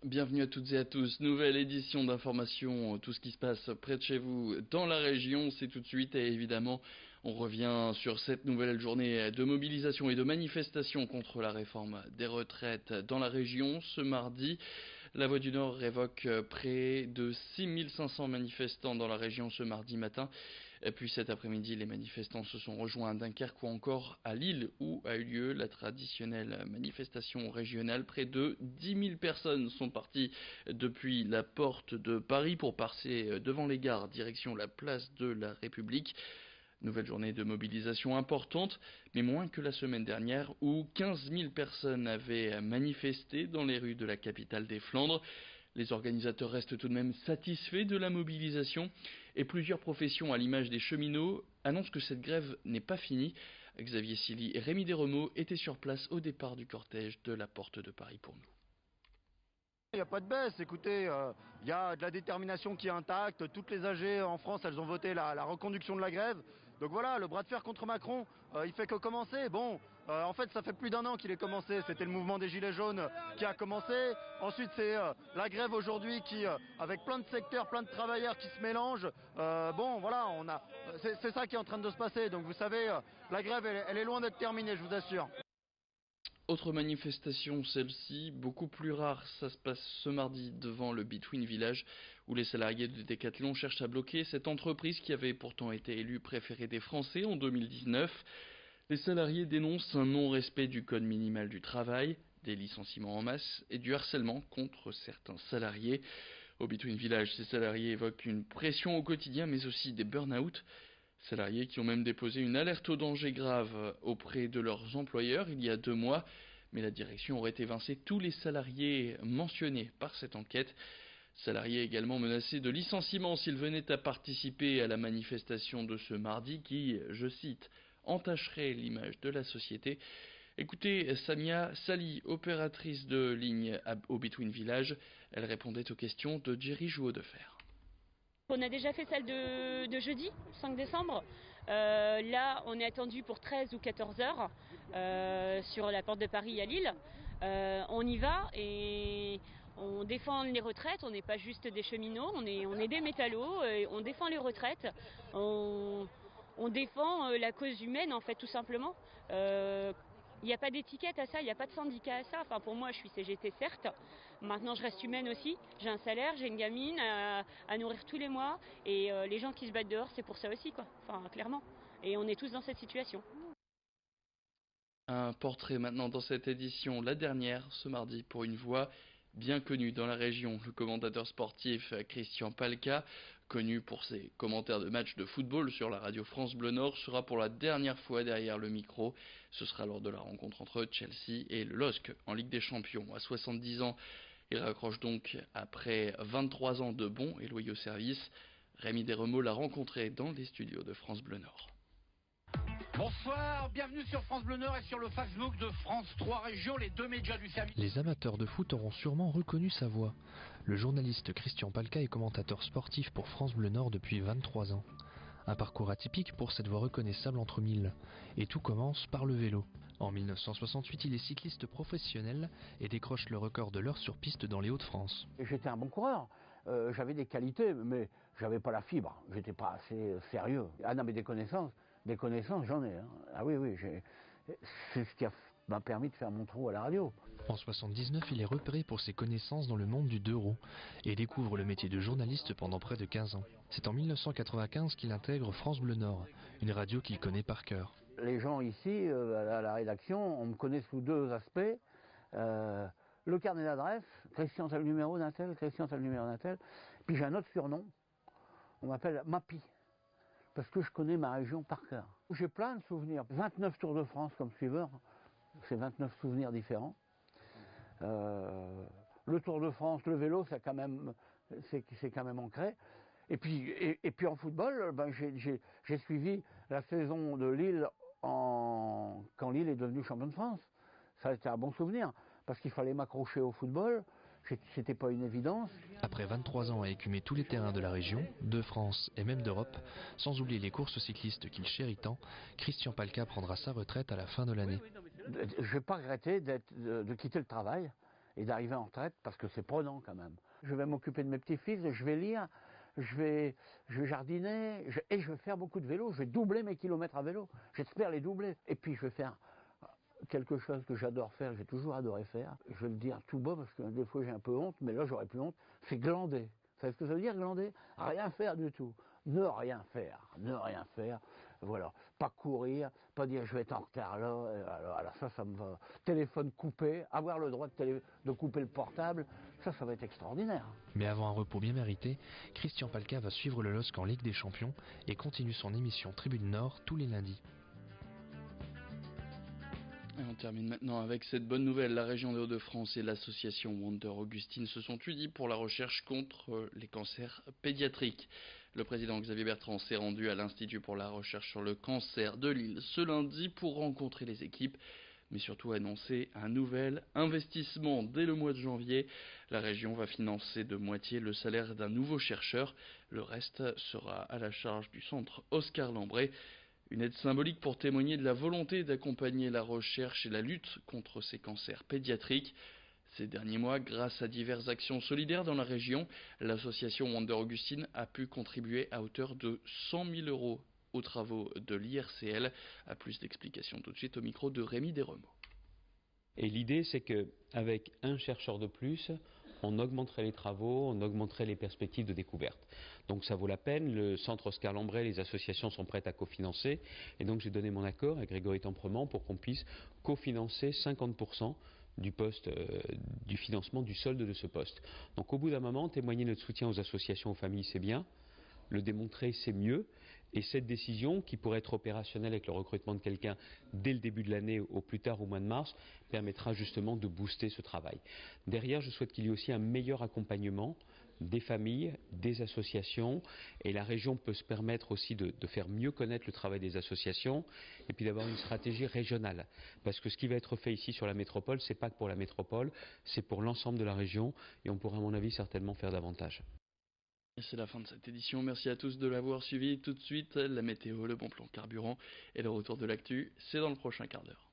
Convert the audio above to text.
Bienvenue à toutes et à tous, nouvelle édition d'information, tout ce qui se passe près de chez vous dans la région, c'est tout de suite et évidemment on revient sur cette nouvelle journée de mobilisation et de manifestation contre la réforme des retraites dans la région. Ce mardi, la Voix du Nord révoque près de 6500 manifestants dans la région ce mardi matin. Et puis cet après-midi, les manifestants se sont rejoints à Dunkerque ou encore à Lille où a eu lieu la traditionnelle manifestation régionale. Près de 10 000 personnes sont parties depuis la porte de Paris pour passer devant les gares direction la place de la République. Nouvelle journée de mobilisation importante, mais moins que la semaine dernière où 15 000 personnes avaient manifesté dans les rues de la capitale des Flandres. Les organisateurs restent tout de même satisfaits de la mobilisation et plusieurs professions, à l'image des cheminots, annoncent que cette grève n'est pas finie. Xavier Silly et Rémi Desremeaux étaient sur place au départ du cortège de la Porte de Paris pour nous. Il n'y a pas de baisse, écoutez, il y a de la détermination qui est intacte. Toutes les AG en France, elles ont voté la reconduction de la grève. Donc voilà, le bras de fer contre Macron, il fait que commencer. Bon, en fait, ça fait plus d'un an qu'il est commencé. C'était le mouvement des Gilets jaunes qui a commencé. Ensuite, c'est la grève aujourd'hui qui, avec plein de secteurs, plein de travailleurs qui se mélangent. Bon, voilà, c'est ça qui est en train de se passer. Donc vous savez, la grève, elle est loin d'être terminée, je vous assure. Autre manifestation, celle-ci, beaucoup plus rare, ça se passe ce mardi devant le Between Village, où les salariés de Decathlon cherchent à bloquer cette entreprise qui avait pourtant été élue préférée des Français en 2019. Les salariés dénoncent un non-respect du code minimal du travail, des licenciements en masse et du harcèlement contre certains salariés. Au Between Village, ces salariés évoquent une pression au quotidien, mais aussi des burn-out. Salariés qui ont même déposé une alerte au danger grave auprès de leurs employeurs il y a 2 mois, mais la direction aurait évincé tous les salariés mentionnés par cette enquête. Salariés également menacés de licenciement s'ils venaient à participer à la manifestation de ce mardi qui, je cite, entacherait l'image de la société. Écoutez Samia Sali, opératrice de ligne au Between Village, elle répondait aux questions de Jerry Jouot-Defer. On a déjà fait celle de jeudi, 5 décembre. Là, on est attendu pour 13 ou 14 heures sur la porte de Paris à Lille. On y va et on défend les retraites. On n'est pas juste des cheminots, on est des métallos. Et on défend les retraites. On défend la cause humaine, en fait, tout simplement. Il n'y a pas d'étiquette à ça, il n'y a pas de syndicat à ça. Enfin, pour moi, je suis CGT, certes. Maintenant, je reste humaine aussi. J'ai un salaire, j'ai une gamine à nourrir tous les mois. Et les gens qui se battent dehors, c'est pour ça aussi, quoi. Enfin, clairement. Et on est tous dans cette situation. Un portrait maintenant dans cette édition, la dernière, ce mardi, pour une voix bien connue dans la région. Le commentateur sportif Christian Palka, connu pour ses commentaires de matchs de football sur la radio France Bleu Nord, sera pour la dernière fois derrière le micro. Ce sera lors de la rencontre entre Chelsea et le LOSC en Ligue des Champions. À 70 ans, il raccroche donc après 23 ans de bons et loyaux services. Rémi Desremeaux l'a rencontré dans les studios de France Bleu Nord. Bonsoir, bienvenue sur France Bleu Nord et sur le Facebook de France 3 Régions, les deux médias du service. Les amateurs de foot auront sûrement reconnu sa voix. Le journaliste Christian Palka est commentateur sportif pour France Bleu Nord depuis 23 ans. Un parcours atypique pour cette voix reconnaissable entre mille. Et tout commence par le vélo. En 1968, il est cycliste professionnel et décroche le record de l'heure sur piste dans les Hauts-de-France. J'étais un bon coureur. J'avais des qualités, mais j'avais pas la fibre. J'étais pas assez sérieux. Ah non, mais des connaissances j'en ai. Hein. Ah oui, c'est ce qui m'a permis de faire mon trou à la radio. En 79, il est repéré pour ses connaissances dans le monde du 2 roues et découvre le métier de journaliste pendant près de 15 ans. C'est en 1995 qu'il intègre France Bleu Nord, une radio qu'il connaît par cœur. Les gens ici, à la rédaction, on me connaît sous 2 aspects. Le carnet d'adresse, Christian c'est le numéro d'un tel, Christian c'est le numéro d'un tel. Puis j'ai un autre surnom, on m'appelle Mappy, parce que je connais ma région par cœur. J'ai plein de souvenirs, 29 Tours de France comme suiveur, c'est 29 souvenirs différents. Le Tour de France, le vélo, c'est quand même ancré. Et puis en football, ben j'ai suivi la saison de Lille quand Lille est devenu champion de France. Ça a été un bon souvenir, parce qu'il fallait m'accrocher au football, c'était pas une évidence. Après 23 ans à écumer tous les terrains de la région, de France et même d'Europe, sans oublier les courses cyclistes qu'il chérit tant, Christian Palka prendra sa retraite à la fin de l'année. Je n'ai pas regretté de quitter le travail et d'arriver en retraite parce que c'est prenant quand même. Je vais m'occuper de mes petits-fils, je vais lire, je vais jardiner et je vais faire beaucoup de vélo. Je vais doubler mes kilomètres à vélo. J'espère les doubler. Et puis je vais faire quelque chose que j'adore faire, j'ai toujours adoré faire. Je vais le dire tout bas parce que des fois j'ai un peu honte, mais là j'aurais plus honte. C'est glander. Vous savez ce que ça veut dire glander? Rien faire du tout. Ne rien faire. Ne rien faire. Voilà. Pas courir, pas dire je vais être en retard là. Alors ça me va. Téléphone coupé, avoir le droit de couper le portable, ça va être extraordinaire. Mais avant un repos bien mérité, Christian Palka va suivre le LOSC en Ligue des Champions et continue son émission Tribune Nord tous les lundis. Et on termine maintenant avec cette bonne nouvelle. La région des Hauts-de-France et l'association Wonder Augustine se sont unis pour la recherche contre les cancers pédiatriques. Le président Xavier Bertrand s'est rendu à l'Institut pour la recherche sur le cancer de Lille ce lundi pour rencontrer les équipes, mais surtout annoncer un nouvel investissement dès le mois de janvier. La région va financer de moitié le salaire d'un nouveau chercheur. Le reste sera à la charge du centre Oscar Lambret. Une aide symbolique pour témoigner de la volonté d'accompagner la recherche et la lutte contre ces cancers pédiatriques. Ces derniers mois, grâce à diverses actions solidaires dans la région, l'association Wonder Augustine a pu contribuer à hauteur de 100 000 € aux travaux de l'IRCL. À plus d'explications tout de suite au micro de Rémi Desremaux. Et l'idée, c'est qu'avec un chercheur de plus, on augmenterait les travaux, on augmenterait les perspectives de découverte. Donc ça vaut la peine, le centre Oscar Lambret, les associations sont prêtes à cofinancer, et donc j'ai donné mon accord à Grégory Temprement pour qu'on puisse cofinancer 50% du financement du solde de ce poste. Donc au bout d'un moment, témoigner notre soutien aux associations, aux familles, c'est bien, le démontrer, c'est mieux. Et cette décision, qui pourrait être opérationnelle avec le recrutement de quelqu'un dès le début de l'année, au plus tard au mois de mars, permettra justement de booster ce travail. Derrière, je souhaite qu'il y ait aussi un meilleur accompagnement des familles, des associations, et la région peut se permettre aussi de faire mieux connaître le travail des associations, et puis d'avoir une stratégie régionale. Parce que ce qui va être fait ici sur la métropole, c'est pas que pour la métropole, c'est pour l'ensemble de la région, et on pourra à mon avis certainement faire davantage. Et c'est la fin de cette édition. Merci à tous de l'avoir suivi. Tout de suite, la météo, le bon plan carburant et le retour de l'actu, c'est dans le prochain quart d'heure.